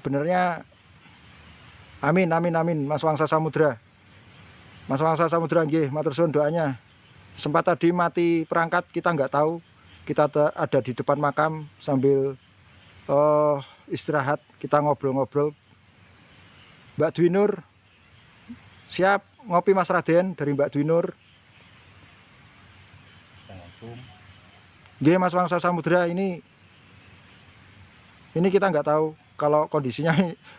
sebenarnya amin amin amin Mas Wangsa Samudra. Mas Wangsa Samudra nggih, matur suwun doanya. Sempat tadi mati perangkat, kita nggak tahu. Kita ada di depan makam sambil istirahat, kita ngobrol-ngobrol. Mbak Dwi Nur siap ngopi Mas Raden dari Mbak Dwi Nur. Nggih Mas Wangsa Samudra, ini kita nggak tahu kalau kondisinya.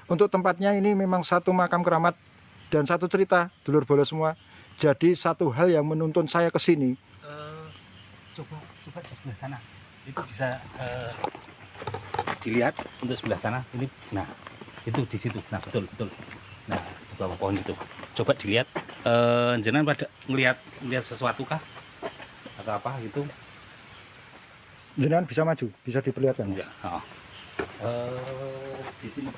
Untuk tempatnya ini memang satu makam keramat dan satu cerita, dulur bolo semua. Jadi satu hal yang menuntun saya ke sini. Coba di sebelah sana, itu bisa dilihat untuk sebelah sana. Ini, nah itu di situ, nah betul. Nah di bawah pohon itu, coba dilihat. Jenengan pada ngelihat sesuatu kah atau apa gitu? Jenengan bisa maju, bisa diperlihatkan. Ya. Di sini,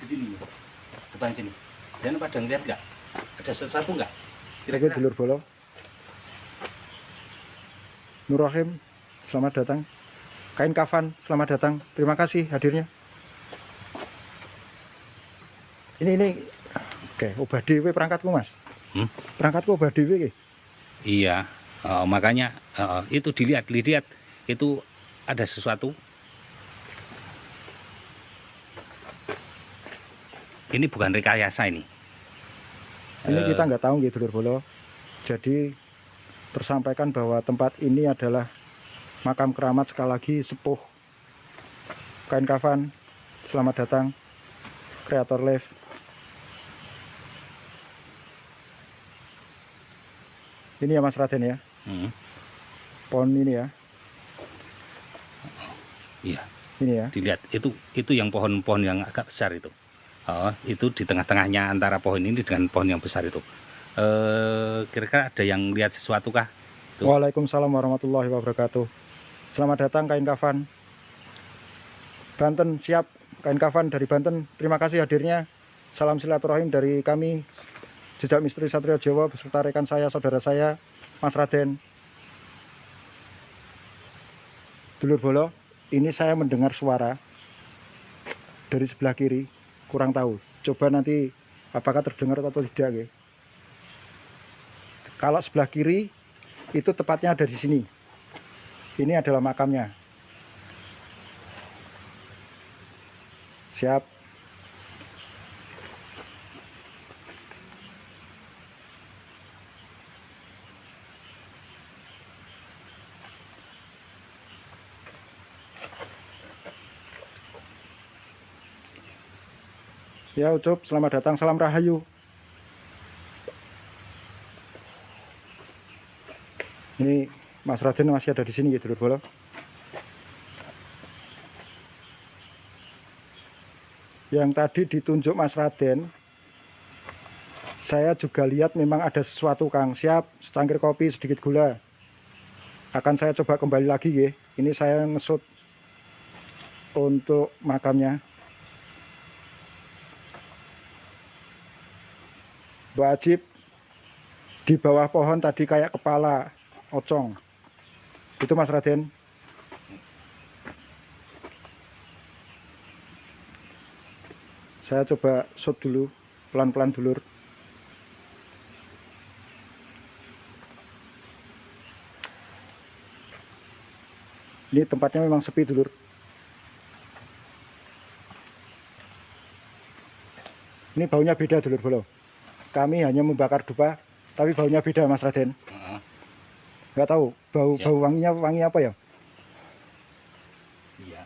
depan sini. Jangan pada ngeliat nggak? Ada sesuatu nggak? Oke, dulur bolo. Nur Rahim, selamat datang. Kain kafan, selamat datang. Terima kasih hadirnya. Ini. Oke, obah dhewe perangkatku Mas. Perangkatku obah dhewe. Iya, makanya itu dilihat itu ada sesuatu. Ini bukan rekayasa ini. Ini kita nggak tahu gitu dulur bolo. Jadi tersampaikan bahwa tempat ini adalah makam keramat, sekali lagi sepuh. Kain kafan, selamat datang. Kreator Live. Ini ya Mas Raden ya. Pohon ini ya. Iya. Ini ya. Dilihat itu yang pohon-pohon yang agak besar itu. Itu di tengah-tengahnya antara pohon ini dengan pohon yang besar itu. Kira-kira ada yang lihat sesuatu kah? Tuh. Waalaikumsalam warahmatullahi wabarakatuh. Selamat datang Kain Kafan. Banten siap, Kain Kafan dari Banten. Terima kasih hadirnya. Salam silaturahim dari kami, Jejak Misteri Satrio Jawa, beserta rekan saya, saudara saya, Mas Raden. Dulur bolo, ini saya mendengar suara dari sebelah kiri. Kurang tahu, coba nanti apakah terdengar atau tidak ya. Kalau sebelah kiri itu tepatnya ada di sini. Ini adalah makamnya. Siap. Ya Ucup, selamat datang, salam rahayu. Ini Mas Raden masih ada di sini gitu, dulur bolo. Yang tadi ditunjuk Mas Raden, saya juga lihat memang ada sesuatu Kang. Siap, secangkir kopi, sedikit gula. Akan saya coba kembali lagi ya. Ini saya ngesut untuk makamnya. Wajib di bawah pohon tadi kayak kepala ocong. Itu Mas Raden. Saya coba shoot dulu, pelan-pelan dulur. Ini tempatnya memang sepi dulur. Ini baunya beda dulur bolo. Kami hanya membakar dupa, tapi baunya beda Mas Raden. Nggak tahu bau wanginya wangi apa ya? Iya.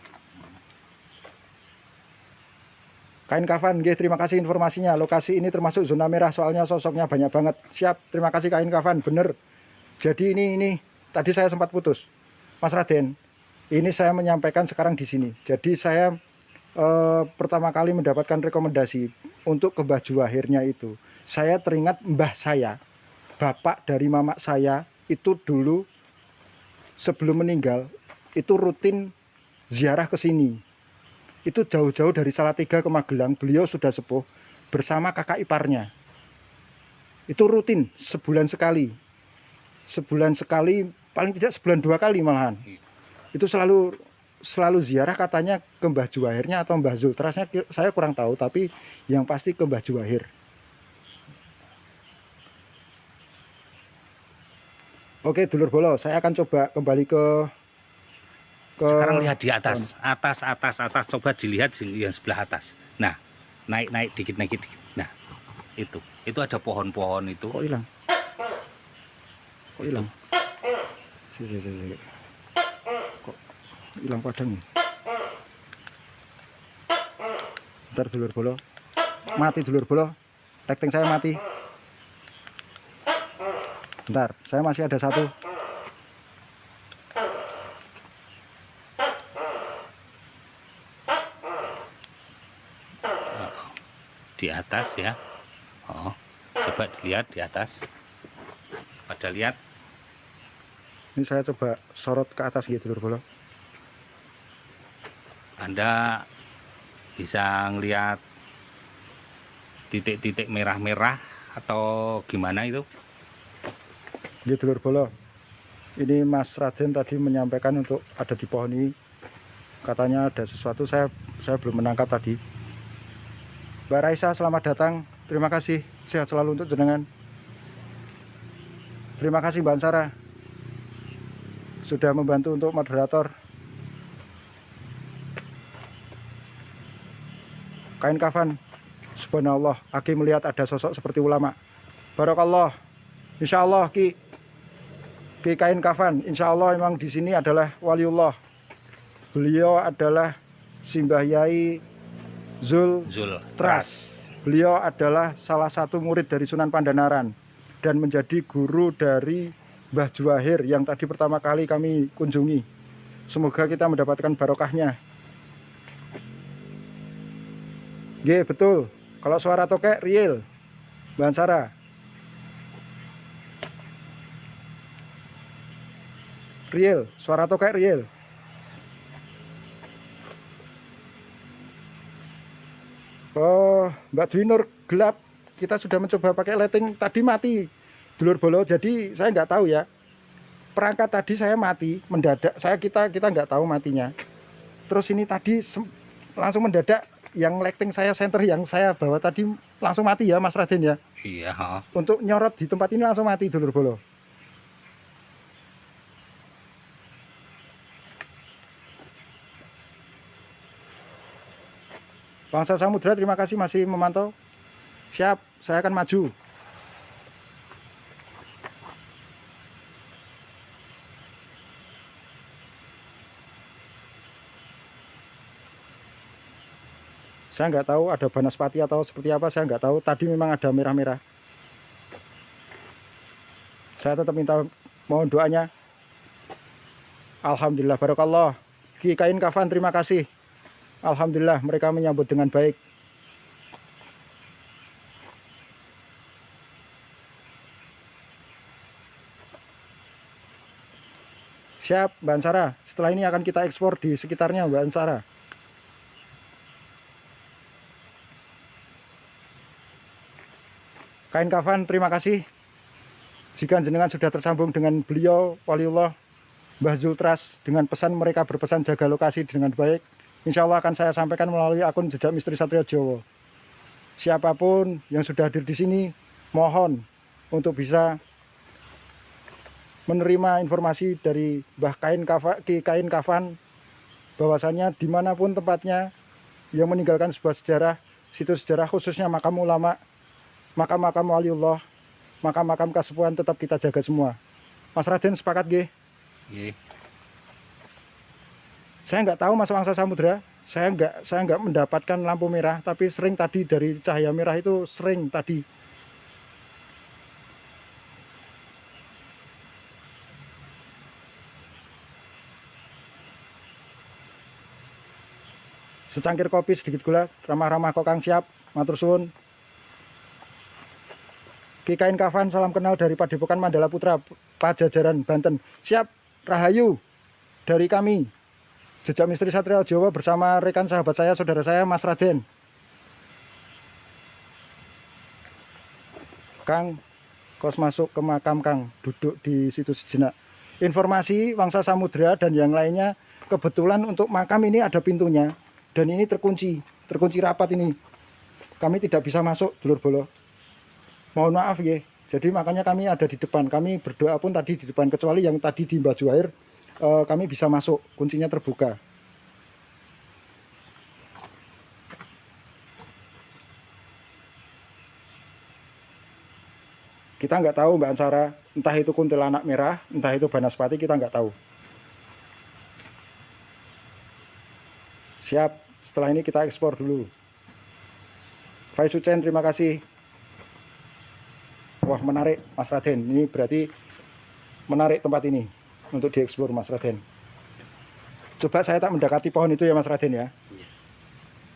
Kain Kafan, nggih, terima kasih informasinya. Lokasi ini termasuk zona merah soalnya sosoknya banyak banget. Siap, terima kasih Kain Kafan, bener. Jadi ini tadi saya sempat putus, Mas Raden. Ini saya menyampaikan sekarang di sini. Jadi saya pertama kali mendapatkan rekomendasi untuk ke Mbah Juwahirnya itu. Saya teringat mbah saya, bapak dari mamak saya, itu dulu sebelum meninggal itu rutin ziarah ke sini. Itu jauh-jauh dari Salatiga ke Magelang. Beliau sudah sepuh bersama kakak iparnya. Itu rutin sebulan sekali. Sebulan sekali, paling tidak sebulan 2 kali malahan. Itu selalu selalu ziarah katanya ke Mbah Juwahirnya atau Mbah Zultrasnya, saya kurang tahu, tapi yang pasti ke Mbah Juwahir. Oke dulur bolo, saya akan coba kembali ke sekarang lihat di atas, atas, coba dilihat yang sebelah atas. Nah, naik dikit. Nah, itu ada pohon-pohon itu. Kok hilang? Kok hilang? Kok hilang padang nih? Bentar dulur bolo, mati dulur bolo, tekting saya mati. Bentar, saya masih ada satu. Di atas ya. Oh, coba dilihat di atas. Pada lihat. Ini saya coba sorot ke atas gitu dulur bolo. Anda bisa ngelihat titik-titik merah-merah atau gimana itu? Gitu dulur bolo. Ini Mas Raden tadi menyampaikan untuk ada di pohon ini. Katanya ada sesuatu, saya belum menangkap tadi. Mbak Raisa, selamat datang. Terima kasih. Sehat selalu untuk jenengan. Terima kasih Mbak Ansara sudah membantu untuk moderator. Kain kafan. Subhanallah, Aki melihat ada sosok seperti ulama. Barakallah. Insya Allah Ki kain kafan. Insya Allah memang di sini adalah waliullah. Beliau adalah Simbah Yai Zultras. Beliau adalah salah satu murid dari Sunan Pandanaran dan menjadi guru dari Mbah Juwahir yang tadi pertama kali kami kunjungi. Semoga kita mendapatkan barokahnya. Ye, betul. Kalau suara tokek real, Mbak Ansara. Real, suara tokek real. Oh, Mbak Dwi Nur gelap. Kita sudah mencoba pakai lighting, tadi mati dulur bolo. Jadi saya nggak tahu ya. Perangkat tadi saya mati mendadak. Kita nggak tahu matinya. Terus ini tadi langsung mendadak. Yang lighting saya center yang saya bawa tadi langsung mati ya Mas Raden ya. Iya. Untuk nyorot di tempat ini langsung mati dulur bolo. Bangsa Samudra, terima kasih masih memantau. Siap, saya akan maju. Saya nggak tahu ada banaspati atau seperti apa, saya nggak tahu. Tadi memang ada merah-merah. Saya tetap minta mohon doanya. Alhamdulillah, barokallah. Ki kain kafan, terima kasih. Alhamdulillah mereka menyambut dengan baik. Siap Mbak Ansara. Setelah ini akan kita ekspor di sekitarnya Mbak Ansara. Kain kafan, terima kasih. Jika jenengan sudah tersambung dengan beliau waliullah Mbah Zultras dengan pesan mereka berpesan jaga lokasi dengan baik, insya Allah akan saya sampaikan melalui akun Jejak Misteri Satrio Jawa. Siapapun yang sudah hadir di sini, mohon untuk bisa menerima informasi dari Mbah Kain Kafan, bahwasannya dimanapun tempatnya yang meninggalkan sebuah sejarah, situs sejarah khususnya makam ulama, makam-makam waliullah, makam-makam kasepuhan tetap kita jaga semua. Mas Raden sepakat nggih? Nggih. Saya nggak tahu Mas Wangsa Samudra, saya nggak mendapatkan lampu merah, tapi sering tadi dari cahaya merah itu sering tadi. Secangkir kopi sedikit gula, ramah-ramah kokang siap, matur suwun. Ki Kain Kafan, salam kenal dari Padepokan Mandala Putra, Pajajaran, Banten. Siap, rahayu dari kami. Jejak Misteri Satrio Jawa bersama rekan sahabat saya, saudara saya, Mas Raden. Kang, kos masuk ke makam Kang, duduk di situ sejenak. Informasi Wangsa Samudra dan yang lainnya kebetulan untuk makam ini ada pintunya dan ini terkunci rapat ini. Kami tidak bisa masuk, dulur bolo. Mohon maaf ya. Jadi makanya kami ada di depan. Kami berdoa pun tadi di depan, kecuali yang tadi di baju air kami bisa masuk, kuncinya terbuka. Kita nggak tahu Mbak Ansara, entah itu kuntilanak merah, entah itu banaspati, kita nggak tahu. Siap, setelah ini kita ekspor dulu. Faisucen, terima kasih. Wah, menarik Mas Raden. Ini berarti menarik tempat ini untuk dieksplor Mas Raden. Coba saya tak mendekati pohon itu ya Mas Raden ya.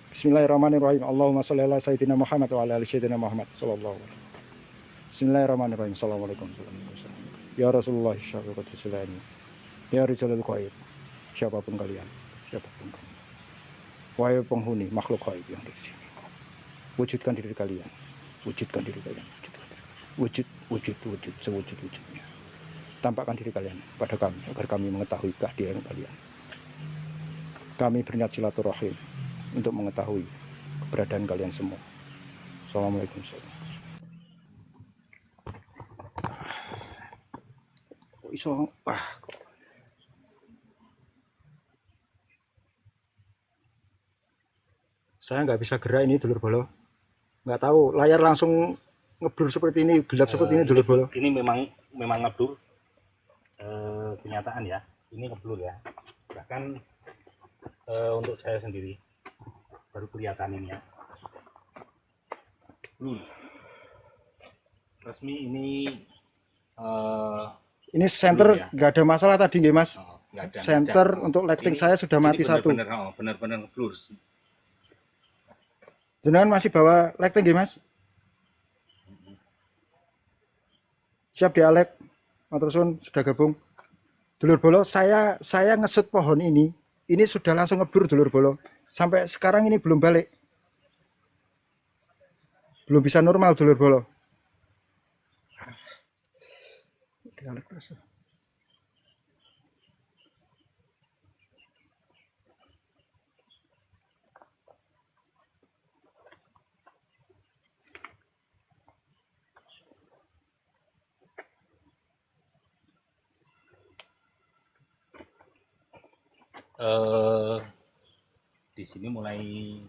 Bismillahirrahmanirrahim. Allahumma sholli ala sayyidina Muhammad wa ala ali sayyidina Muhammad sallallahu alaihi wasallam. Bismillahirrahmanirrahim. Assalamualaikum warahmatullahi wabarakatuh. Ya Rasulullah syafaqatul sulani. Ya rijalul qaib. Siapapun kalian, siapapun kamu. Wahai penghuni makhluk gaib yang ada di sini. Wujudkan diri kalian. Wujudkan diri kalian. Wujud sewujud-wujudnya. Tampakkan diri kalian pada kami agar kami mengetahui kehadiran kalian. Kami berniat silaturahim untuk mengetahui keberadaan kalian semua. Assalamualaikum warahmatullahi. Saya nggak bisa gerak ini dulur bolo. Nggak tahu, layar langsung ngeblur seperti ini, gelap seperti ini dulur bolo. Ini memang ngeblur. Kenyataan ya, ini ngeblur ya. Bahkan untuk saya sendiri baru kelihatan ini ya. Resmi ini center nggak ada masalah tadi nggih Mas. Nggak ada, center untuk lighting saya sudah mati satu. Benar-benar ngeblur. Jenengan masih bawa lighting nggih Mas? Siap dialek. Matur suwun sudah gabung. Dulur bolo, saya ngesut pohon ini sudah langsung ngeblur dulur bolo. Sampai sekarang ini belum balik. Belum bisa normal dulur bolo. Dialek terus. Di sini mulai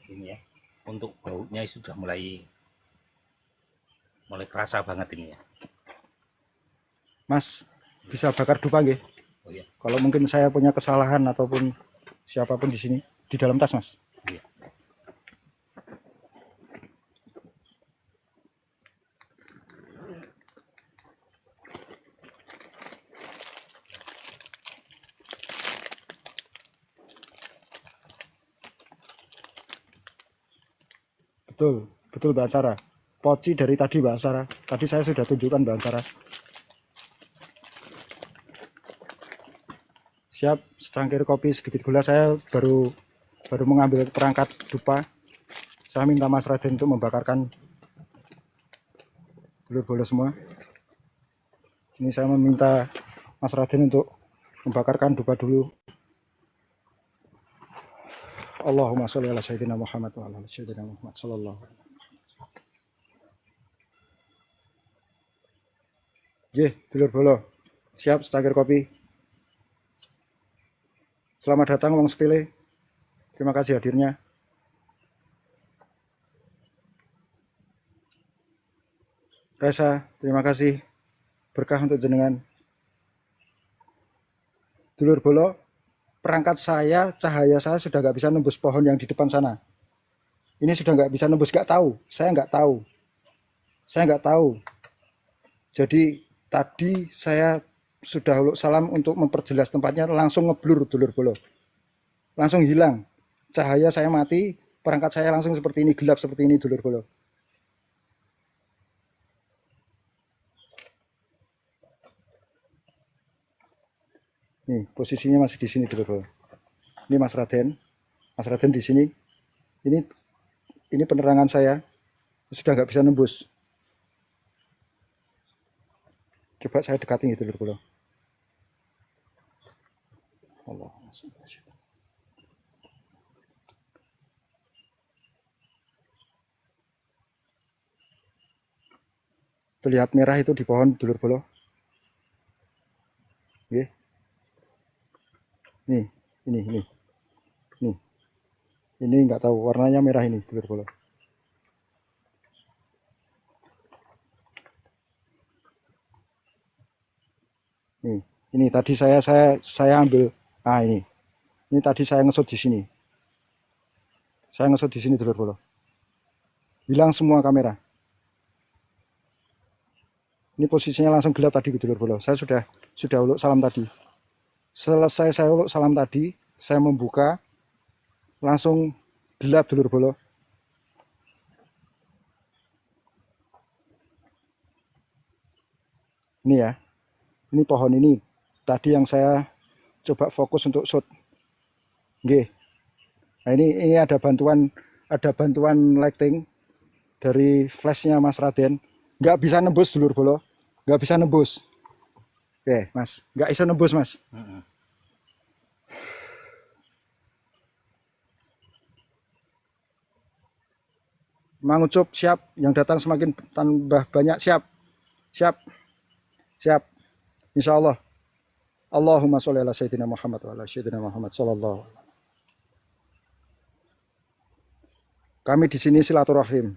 ini ya, untuk baunya sudah mulai kerasa banget ini ya. Mas, bisa bakar dupa nggih? Oh iya. Kalau mungkin saya punya kesalahan ataupun siapapun di sini, di dalam tas Mas. Iya. Betul Mbak Ansara. Poci dari tadi Mbak Ansara. Tadi saya sudah tunjukkan Mbak Ansara. Siap, secangkir kopi sedikit gula. Saya baru mengambil perangkat dupa. Saya minta Mas Raden untuk membakarkan dulur bolo semua. Ini saya meminta Mas Raden untuk membakarkan dupa dulu. Allahumma sholli ala sayyidina Muhammad wa ala ali sayyidina Muhammad sallallahu alaihi wasallam. Dulur bolo, siap secangkir kopi. Selamat datang wong sepele. Terima kasih hadirnya. Resa, terima kasih. Berkah untuk jenengan. Dulur bolo, perangkat saya, cahaya saya sudah nggak bisa nembus pohon yang di depan sana. Ini sudah nggak bisa nembus, nggak tahu. Saya nggak tahu. Jadi tadi saya sudah uluk salam untuk memperjelas tempatnya, langsung ngeblur dulur bolo. Langsung hilang. Cahaya saya mati, perangkat saya langsung seperti ini, gelap seperti ini dulur bolo. Nih, posisinya masih di sini dulur bolo. Ini Mas Raden di sini. Ini penerangan saya sudah nggak bisa nembus. Coba saya dekati gitu dulur bolo. Allah. Terlihat merah itu di pohon dulur bolo. Nggih. Nih, ini. Nih. Ini nggak tahu warnanya merah ini dulur bolo. Nih, ini tadi saya ambil. Ah, ini. Ini tadi saya ngesut di sini. Saya ngesut di sini dulur bolo. Hilang semua kamera. Ini posisinya langsung gelap tadi dulur bolo. Saya sudah uluk salam tadi. Selesai saya uluk salam tadi, saya membuka langsung gelap dulur bolo. Ini ya. Ini pohon ini tadi yang saya coba fokus untuk shoot. Nggih. Nah, ini ada bantuan lighting dari flashnya Mas Raden. Nggak bisa nembus dulur bolo. Nggak bisa nembus. Oke, Mas. Nggak bisa nembus, Mas. Mang Ucup siap. Yang datang semakin tambah banyak. Siap. Insya Allah. Allahumma sholli ala sayyidina Muhammad wa ala sayyidina Muhammad sallallahu alaihi wasallam. Kami di sini silaturahim.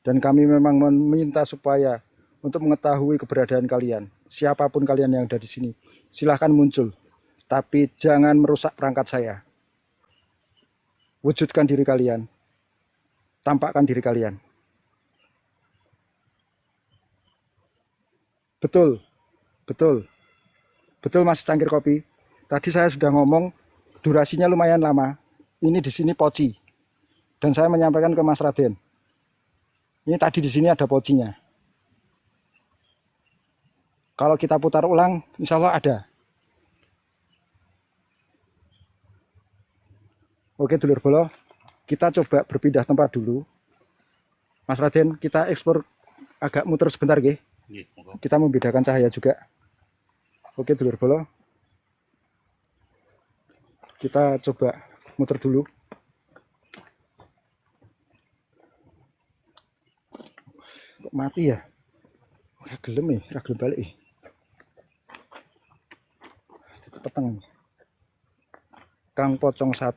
Dan kami memang meminta supaya untuk mengetahui keberadaan kalian. Siapapun kalian yang ada di sini, silahkan muncul. Tapi jangan merusak perangkat saya. Wujudkan diri kalian. Tampakkan diri kalian. Betul Mas Cangkir Kopi. Tadi saya sudah ngomong durasinya lumayan lama. Ini di sini poci. Dan saya menyampaikan ke Mas Raden. Ini tadi di sini ada pocinya. Kalau kita putar ulang, insya Allah ada. Oke dulur bolo, kita coba berpindah tempat dulu. Mas Raden, kita ekspor agak muter sebentar, nggih. Kita membedakan cahaya juga. Oke dulur bolo, kita coba muter dulu. Kok mati ya? Ora gelem ora gelem balik. Peteng. Kang Pocong 1,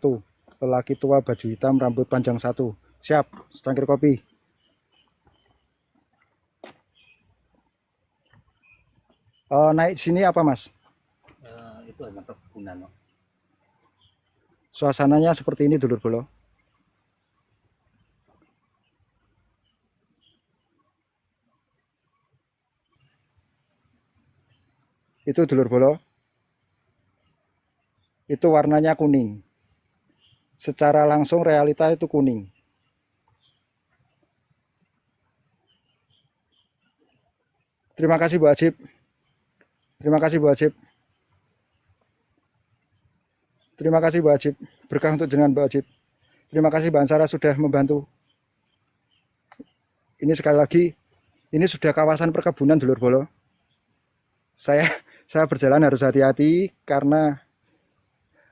lelaki tua baju hitam rambut panjang 1. Siap, secangkir kopi. Naik sini apa Mas? Itu hanya perkebunan. Suasananya seperti ini dulur bolo. Itu dulur bolo. Itu warnanya kuning. Secara langsung realita itu kuning. Terima kasih Bu Ajib. Terima kasih Bu Ajib. Terima kasih Bu Ajib. Berkah untuk jenengan Bu Ajib. Terima kasih Mbak Ansara sudah membantu. Ini sekali lagi, ini sudah kawasan perkebunan dulur bolo. Saya berjalan harus hati-hati karena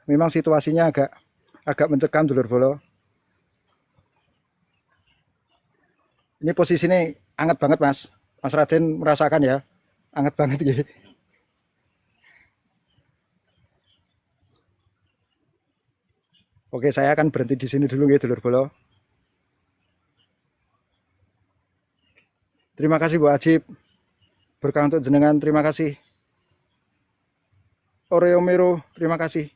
memang situasinya agak mencekam dulur bolo. Ini posisinya hangat banget Mas. Mas Raden merasakan ya, hangat banget ya. Oke, saya akan berhenti di sini dulu ya dulur bolo. Terima kasih Bu Ajib. Berkah untuk jenengan, terima kasih. Oreo Mero, terima kasih.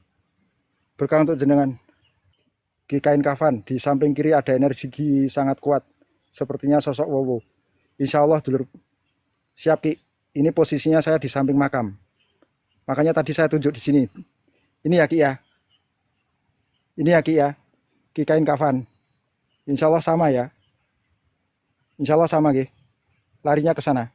Berkah untuk jenengan. Di kain kafan, di samping kiri ada energi sangat kuat. Sepertinya sosok Wowo. Insya Allah dulur. Siap Ki. Ini posisinya saya di samping makam. Makanya tadi saya tunjuk di sini. Ini ya Ki ya. Ini ya Ki ya. Ki kain kafan. Insya Allah sama ya. Insya Allah sama Ki. Larinya ke sana.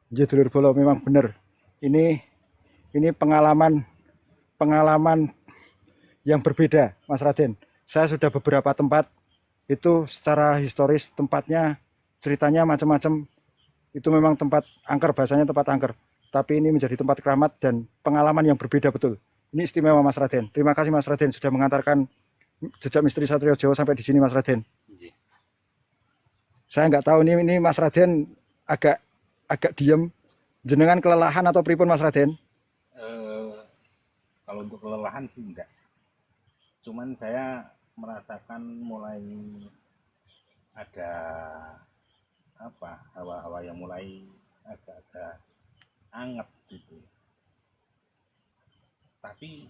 Jadi dulur bolo memang benar. Ini pengalaman yang berbeda Mas Raden. Saya sudah beberapa tempat itu secara historis tempatnya ceritanya macam-macam. Itu memang tempat angker, bahasanya tempat angker. Tapi ini menjadi tempat keramat dan pengalaman yang berbeda betul. Ini istimewa Mas Raden. Terima kasih Mas Raden sudah mengantarkan jejak misteri Satrio Jawa sampai di sini Mas Raden. Nggih. Saya nggak tahu ini Mas Raden agak diem. Jenengan kelelahan atau pripun Mas Raden? Kalau untuk kelelahan sih enggak. Cuman saya merasakan mulai ada hawa-hawa yang mulai agak-agak anget gitu. Tapi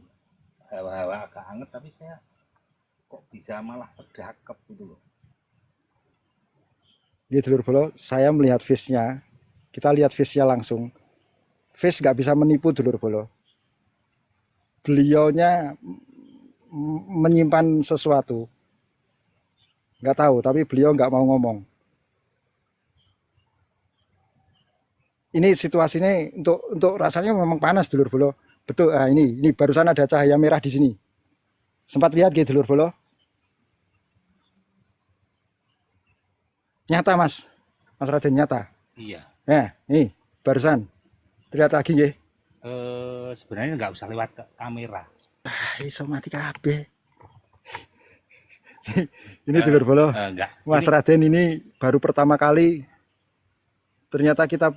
hawa-hawa agak anget, tapi saya kok bisa malah sedakep gitu loh. Ini dulur bolo, saya melihat fish-nya. Kita lihat fish-nya langsung. Fish nggak bisa menipu dulur bolo. Beliaunya menyimpan sesuatu. Nggak tahu, tapi beliau nggak mau ngomong. Ini situasinya untuk rasanya memang panas dulur bolo. Betul, ini barusan ada cahaya merah di sini. Sempat lihat gitu dulur bolo. Nyata Mas Raden, nyata. Iya. Nih barusan terlihat lagi nggih. Sebenarnya nggak usah lewat ke kamera. Iso mati kabeh. Ini dulur bolo. Enggak. Mas Raden ini baru pertama kali. Ternyata kita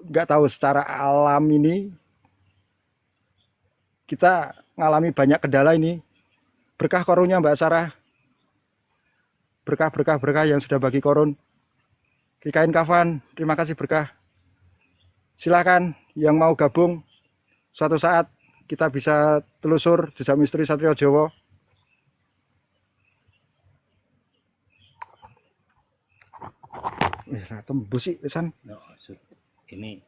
nggak tahu secara alam ini kita ngalami banyak kendala ini. Berkah korunnya Mbak Sarah. Berkah yang sudah bagi korun. Kain kafan, terima kasih berkah. Silakan yang mau gabung, suatu saat kita bisa telusur jejak misteri Satrio Jawa. Tembus sih pesan. Ini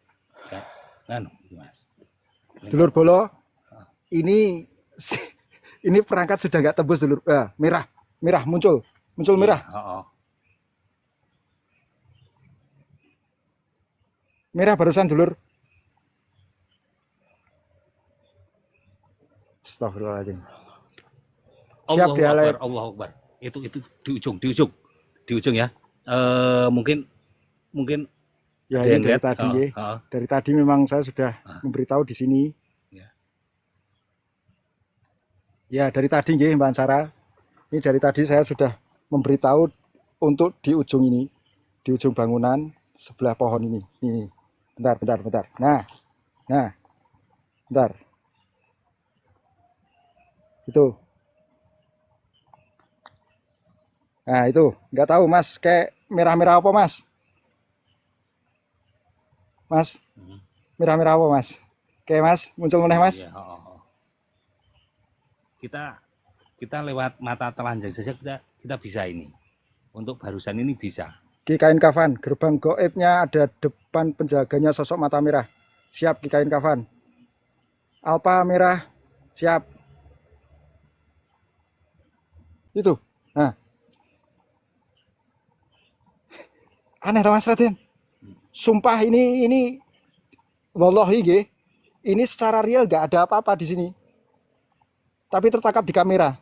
kan Mas. Dulur bolo, ini perangkat sudah nggak tembus dulur. Merah muncul merah. Merah barusan dulur. Astagfirullahaladzim. Siap dialek. Allahu Akbar. Itu di ujung ya. Mungkin ya, ada yang dari lihat tadi dari tadi memang saya sudah memberitahu di sini. Ya dari tadi nggih Mbak Sarah. Ini dari tadi saya sudah memberitahu untuk di ujung ini, di ujung bangunan sebelah pohon ini. Nih, bentar. Nah, bentar. Itu. Nah itu, nggak tahu Mas, kayak merah-merah apa Mas? Mas, merah-merah apa Mas? Kayak Mas, muncul meneh Mas? Iya, kita lewat mata telanjang saja kita bisa ini. Untuk barusan ini bisa. Ki kain kafan, gerbang goibnya ada depan penjaganya sosok mata merah. Siap Ki kain kafan. Alpa merah, siap. Itu. Nah. Aneh ta Mas Raden? Sumpah ini wallahi nggih. Ini secara real nggak ada apa-apa di sini. Tapi tertangkap di kamera.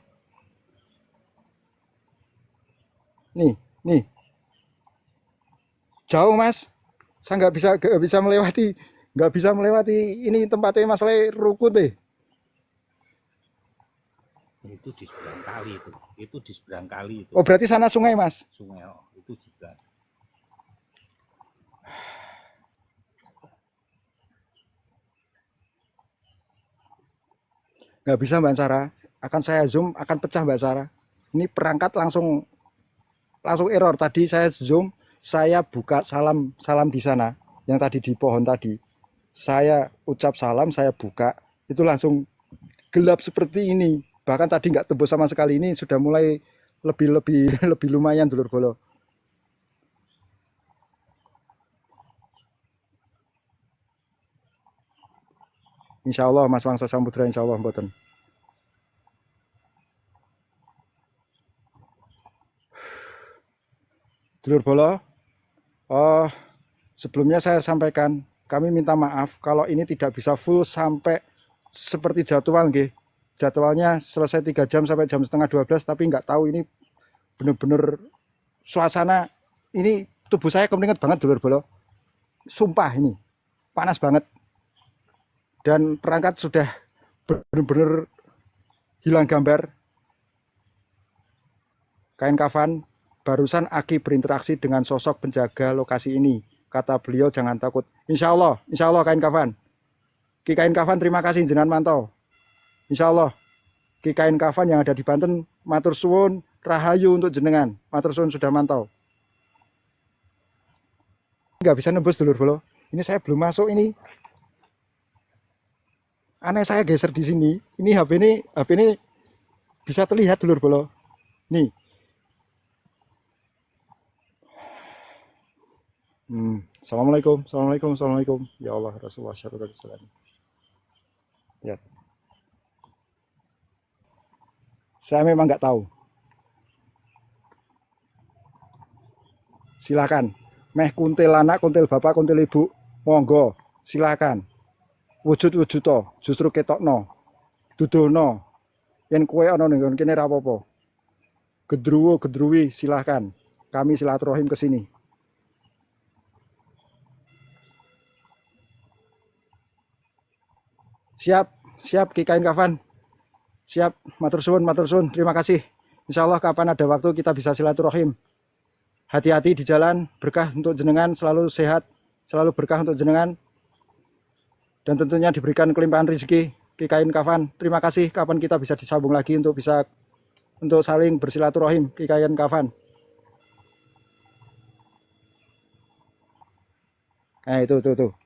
Nih. Jauh Mas. Saya nggak bisa melewati ini tempatnya Mas Le rukun deh. Itu di seberang kali itu. Itu di seberang kali itu. Oh, berarti sana sungai Mas? Sungai itu juga. Nggak bisa Mbak Sarah, akan saya zoom, akan pecah Mbak Sarah. Ini perangkat langsung error. Tadi saya zoom, saya buka salam di sana, yang tadi di pohon tadi. Saya ucap salam, saya buka, itu langsung gelap seperti ini. Bahkan tadi nggak tembus sama sekali, ini sudah mulai lebih lumayan dulur bolo. Insya Allah Mas Wangsa Samudra, insya Allah mboten. Dulur bolo, sebelumnya saya sampaikan, kami minta maaf kalau ini tidak bisa full sampai seperti jadwal nggih. Jadwalnya selesai 3 jam sampai jam setengah 12, tapi nggak tahu ini bener-bener suasana ini, tubuh saya keringet banget dulur bolo. Sumpah ini panas banget. Dan perangkat sudah benar-benar hilang gambar. Kain kafan, barusan Aki berinteraksi dengan sosok penjaga lokasi ini. Kata beliau jangan takut. Insya Allah kain kafan. Ki kain kafan terima kasih jenengan mantau. Insya Allah Ki kain kafan yang ada di Banten matur suwun rahayu untuk jenengan. Matur suwun sudah mantau. Nggak bisa nembus dulur bolo. Ini saya belum masuk ini. Aneh saya geser di sini. Ini HP ini bisa terlihat dulur bolo. Nih. Assalamualaikum. Ya Allah, Rasulullah SAW. Ya. Saya memang nggak tahu. Silakan. Meh kuntil anak, kuntil bapak, kuntil ibu, monggo. Silakan. Wujud-wujud to, justru ketokno. Dudono. Yen kowe ana ning kene ra apa-apa. Gedruwi, silakan. Kami silaturahim ke sini. Siap Ki kain kafan. Siap, matur suwun. Terima kasih. Insya Allah kapan ada waktu kita bisa silaturahim. Hati-hati di jalan, berkah untuk jenengan, selalu sehat, selalu berkah untuk jenengan. Dan tentunya diberikan kelimpahan rezeki. Ki kain kafan, terima kasih. Kapan kita bisa disambung lagi untuk saling bersilaturahim. Ki kain kafan.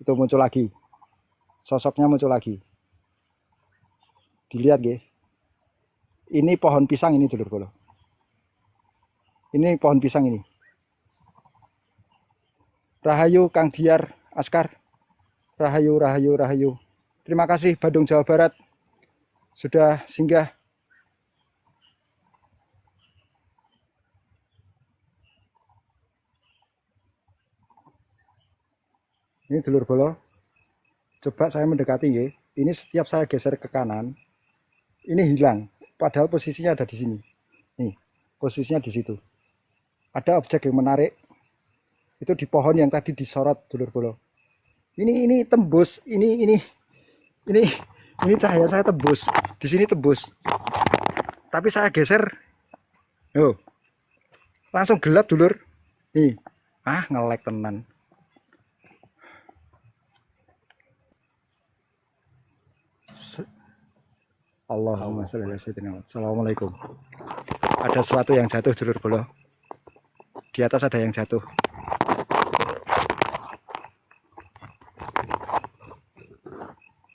Itu muncul lagi. Sosoknya muncul lagi. Dilihat nggih. Ini pohon pisang ini dulur bolo. Ini pohon pisang ini. Rahayu Kang Diar Askar. Rahayu. Terima kasih Bandung Jawa Barat sudah singgah. Ini dulur bolo. Coba saya mendekati nggih. Ini setiap saya geser ke kanan, ini hilang. Padahal posisinya ada di sini. Nih, posisinya di situ. Ada objek yang menarik. Itu di pohon yang tadi disorot dulur bolo. Ini tembus. Ini cahaya saya tembus. Di sini tembus. Tapi saya geser. Oh. Langsung gelap dulur. Nih. Ngelek tenan. Allahumma sholli ala sayyidina. Assalamualaikum. Ada sesuatu yang jatuh dulur bolo. Di atas ada yang jatuh.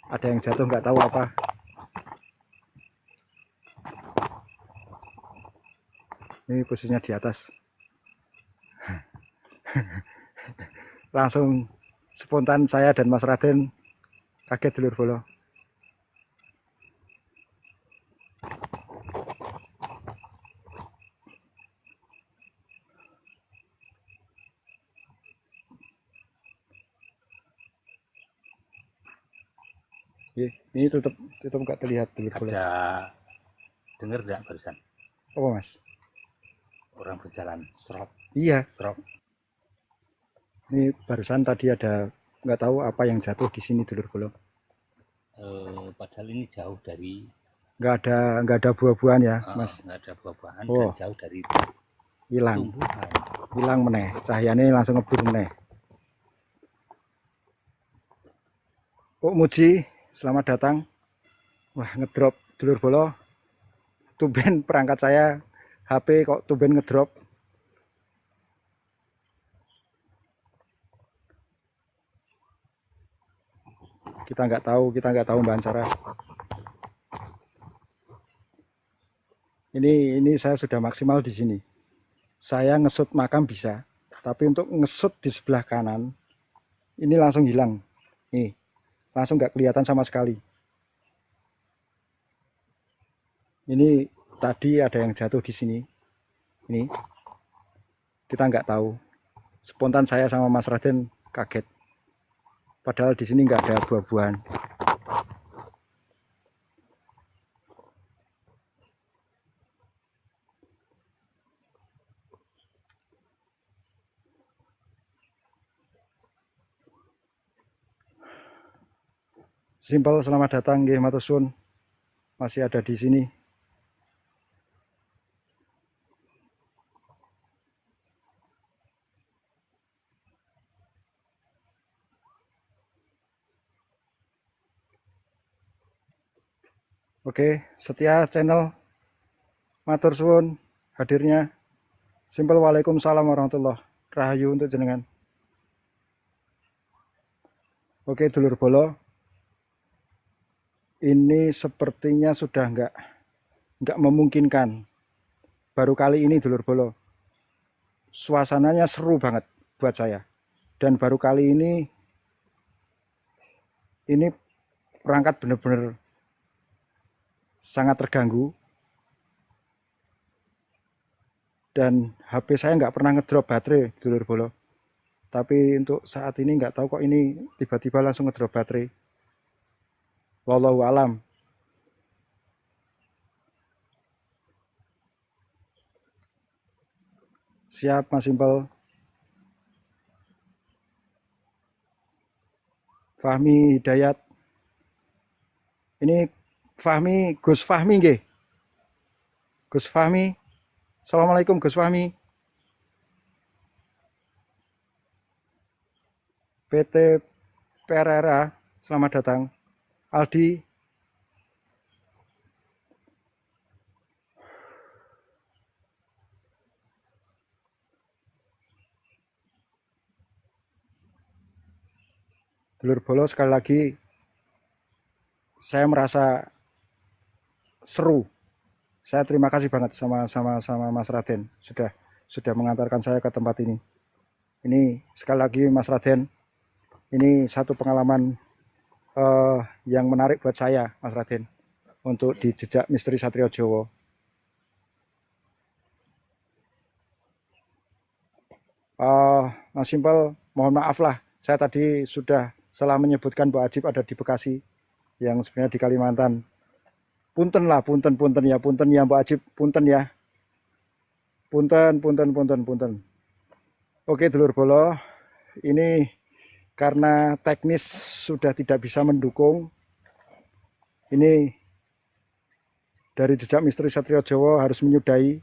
Ada yang jatuh nggak tahu apa. Ini posisinya di atas. Langsung spontan saya dan Mas Raden kaget dulur bolo. Ini tetap nggak terlihat dulur bolo. Ada dengar nggak barusan? Apa Mas? Orang berjalan serok. Iya. Serok. Ini barusan tadi ada nggak tahu apa yang jatuh di sini dulur bolo. Padahal ini jauh dari. Nggak ada buah-buahan ya Mas. Nggak ada buah-buahan dan jauh dari hilang. tumbuhan. Hilang meneh. Cahayanya langsung ngebur meneh. Kok Muji, selamat datang. Wah ngedrop dulur bolo. Tumben perangkat saya HP kok tumben ngedrop. Kita nggak tahu Mbak Ansara. Ini saya sudah maksimal di sini. Saya ngesut makam bisa, tapi untuk ngesut di sebelah kanan ini langsung hilang. Nih, langsung nggak kelihatan sama sekali. Ini tadi ada yang jatuh di sini. Ini kita nggak tahu. Spontan saya sama Mas Raden kaget. Padahal di sini nggak ada buah-buahan. Simpel, selamat datang nggih matur suwun. Masih ada di sini. Oke, setia channel matur suwun hadirnya. Simpel waalaikumsalam warahmatullahi rahayu untuk jenengan. Oke dulur bolo, ini sepertinya sudah nggak memungkinkan. Baru kali ini dulur bolo, suasananya seru banget buat saya. Dan baru kali ini perangkat bener-bener sangat terganggu. Dan HP saya nggak pernah ngedrop baterai dulur bolo. Tapi untuk saat ini nggak tahu kok ini tiba-tiba langsung ngedrop baterai. Wallahu alam. Siap Mas Simpel. Fahmi Hidayat. Ini Fahmi, Gus Fahmi nggih. Gus Fahmi. Assalamualaikum Gus Fahmi. PT PRRA, selamat datang. Aldi. Dulur bolo, sekali lagi saya merasa seru. Saya terima kasih banget sama Mas Raden sudah mengantarkan saya ke tempat ini. Ini sekali lagi Mas Raden, ini satu pengalaman yang menarik buat saya Mas Raden untuk di jejak misteri Satrio Jowo. Mas Simpel, mohon maaf lah, saya tadi sudah salah menyebutkan Mbak Ajib ada di Bekasi, yang sebenarnya di Kalimantan. Punten lah, punten ya Mbak Ajib, punten ya. Punten. Oke dulur bolo, ini karena teknis sudah tidak bisa mendukung. Ini dari jejak misteri Satrio Jowo harus menyudahi.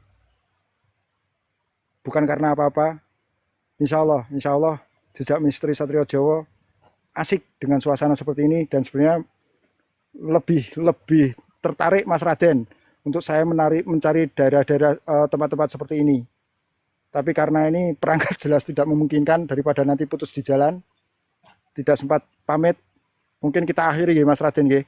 Bukan karena apa-apa. Insya Allah jejak misteri Satrio Jowo asik dengan suasana seperti ini, dan sebenarnya lebih tertarik Mas Raden untuk saya mencari daerah-daerah tempat-tempat seperti ini. Tapi karena ini perangkat jelas tidak memungkinkan, daripada nanti putus di jalan, tidak sempat pamit. Mungkin kita akhiri ya Mas Raden ya.